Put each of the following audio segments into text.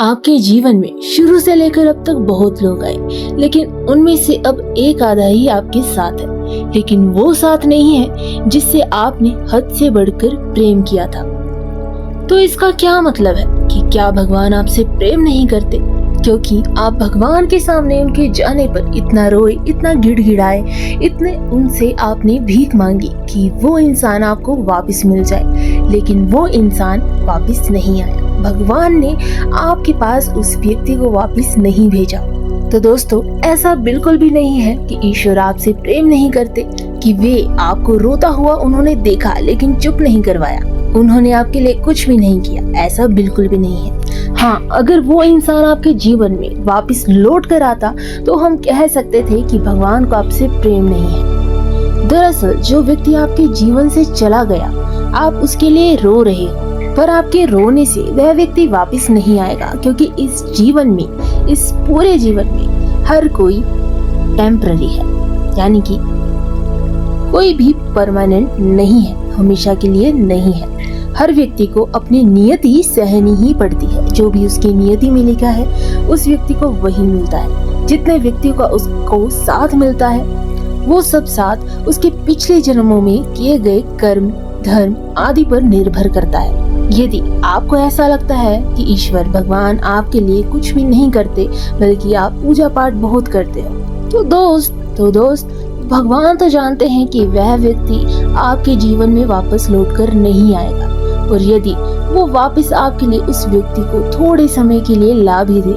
आपके जीवन में शुरू से लेकर अब तक बहुत लोग आए, लेकिन उनमें से अब एक आधा ही आपके साथ है। लेकिन वो साथ नहीं है जिससे आपने हद से बढ़कर प्रेम किया था। तो इसका क्या मतलब है कि क्या भगवान आपसे प्रेम नहीं करते? क्योंकि आप भगवान के सामने उनके जाने पर इतना रोए, इतना गिड़गिड़ाए, इतने उनसे आपने भीख मांगी कि वो इंसान आपको वापस मिल जाए, लेकिन वो इंसान वापस नहीं आया। भगवान ने आपके पास उस व्यक्ति को वापस नहीं भेजा। तो दोस्तों, ऐसा बिल्कुल भी नहीं है कि ईश्वर आपसे प्रेम नहीं करते, कि वे आपको रोता हुआ उन्होंने देखा लेकिन चुप नहीं करवाया, उन्होंने आपके लिए कुछ भी नहीं किया। ऐसा बिल्कुल भी नहीं है। हाँ, अगर वो इंसान आपके जीवन में वापस लौट कर आता तो हम कह सकते थे कि भगवान को आपसे प्रेम नहीं है। दरअसल जो व्यक्ति आपके जीवन से चला गया, आप उसके लिए रो रहे हो, पर आपके रोने से वह व्यक्ति वापस नहीं आएगा, क्योंकि इस जीवन में, इस पूरे जीवन में हर कोई टेम्पररी है, यानी कि कोई भी परमानेंट नहीं है, हमेशा के लिए नहीं है। हर व्यक्ति को अपनी नियति सहनी ही पड़ती है। जो भी उसकी नियति में लिखा है उस व्यक्ति को वही मिलता है। जितने व्यक्तियों का उसको साथ मिलता है वो सब साथ उसके पिछले जन्मों में किए गए कर्म, धर्म आदि पर निर्भर करता है। यदि आपको ऐसा लगता है कि ईश्वर भगवान आपके लिए कुछ भी नहीं करते, बल्कि आप पूजा पाठ बहुत करते हो, तो दोस्त भगवान तो जानते हैं कि वह व्यक्ति आपके जीवन में वापस लौटकर नहीं आएगा। और यदि वो वापस आपके लिए उस व्यक्ति को थोड़े समय के लिए ला भी दे,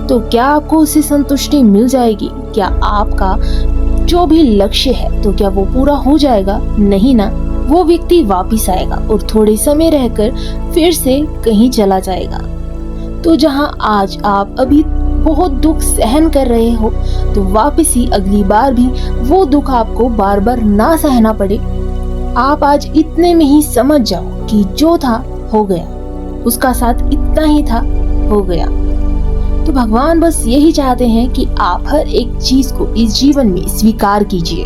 तो क्या आपको उससे संतुष्टि मिल जाएगी? क्या आपका जो भी लक्ष्य है तो क्या वो पूरा हो जाएगा? नहीं ना। वो व्यक्ति वापस आएगा और थोड़े समय रहकर फिर से कहीं चला जाएगा। तो जहां आज आप अभी बहुत दुख सहन कर रहे हो, तो वापस ही अगली बार भी वो दुख आपको बार बार ना सहना पड़े। आप आज इतने में ही समझ जाओ कि जो था हो गया, उसका साथ इतना ही था, हो गया। तो भगवान बस यही चाहते हैं कि आप हर एक चीज को इस जीवन में स्वीकार कीजिए।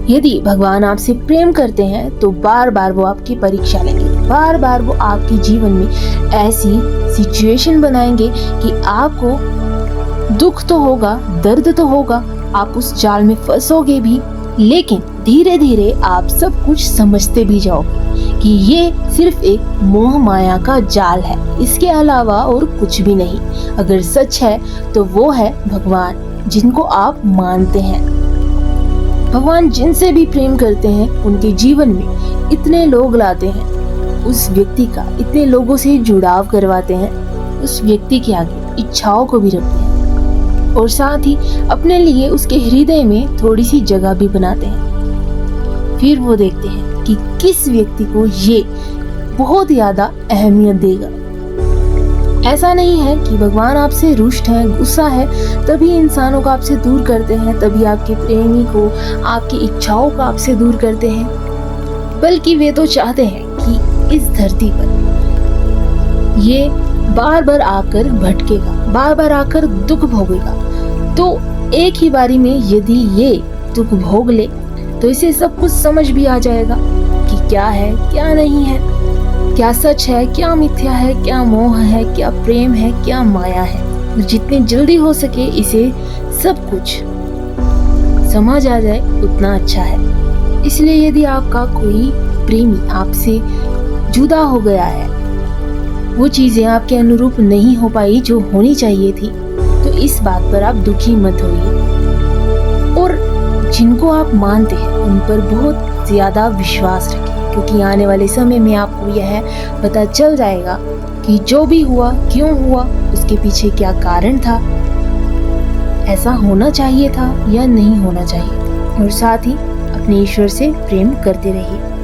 यदि भगवान आपसे प्रेम करते हैं तो बार बार वो आपकी परीक्षा लेंगे, बार बार वो आपके जीवन में ऐसी सिचुएशन बनाएंगे कि आपको दुख तो होगा, दर्द तो होगा, आप उस जाल में फंसोगे भी, लेकिन धीरे धीरे आप सब कुछ समझते भी जाओगे कि ये सिर्फ एक मोह माया का जाल है, इसके अलावा और कुछ भी नहीं। अगर सच है तो वो है भगवान, जिनको आप मानते हैं। भगवान जिनसे भी प्रेम करते हैं उनके जीवन में इतने लोग लाते हैं, उस व्यक्ति का इतने लोगों से जुड़ाव करवाते हैं, उस व्यक्ति के आगे इच्छाओं को भी रखते हैं और साथ ही अपने लिए उसके हृदय में थोड़ी सी जगह भी बनाते हैं। फिर वो देखते हैं कि किस व्यक्ति को ये बहुत ज्यादा अहमियत देगा। ऐसा नहीं है कि भगवान आपसे रुष्ट है, गुस्सा है, तभी इंसानों को आपसे दूर करते हैं, तभी आपके प्रेमी को, आपकी इच्छाओं को आपसे दूर करते हैं, बल्कि वे तो चाहते हैं कि इस धरती पर ये बार बार आकर भटकेगा, बार बार आकर दुख भोगेगा। तो एक ही बारी में यदि ये दुख भोग ले तो इसे सब कुछ समझ भी आ जाएगा कि क्या है, क्या नहीं है, क्या सच है, क्या मिथ्या है, क्या मोह है, क्या प्रेम है, क्या माया है। जितनी जल्दी हो सके इसे सब कुछ समझ आ जाए उतना अच्छा है। इसलिए यदि आपका कोई प्रेमी आपसे जुदा हो गया है, वो चीजें आपके अनुरूप नहीं हो पाई जो होनी चाहिए थी, तो इस बात पर आप दुखी मत होइए। और जिनको आप मानते हैं उन पर बहुत ज्यादा विश्वास रखें, क्योंकि आने वाले समय में आपको यह पता चल जाएगा कि जो भी हुआ, क्यों हुआ, उसके पीछे क्या कारण था, ऐसा होना चाहिए था या नहीं होना चाहिए। और साथ ही अपने ईश्वर से प्रेम करते रहिए।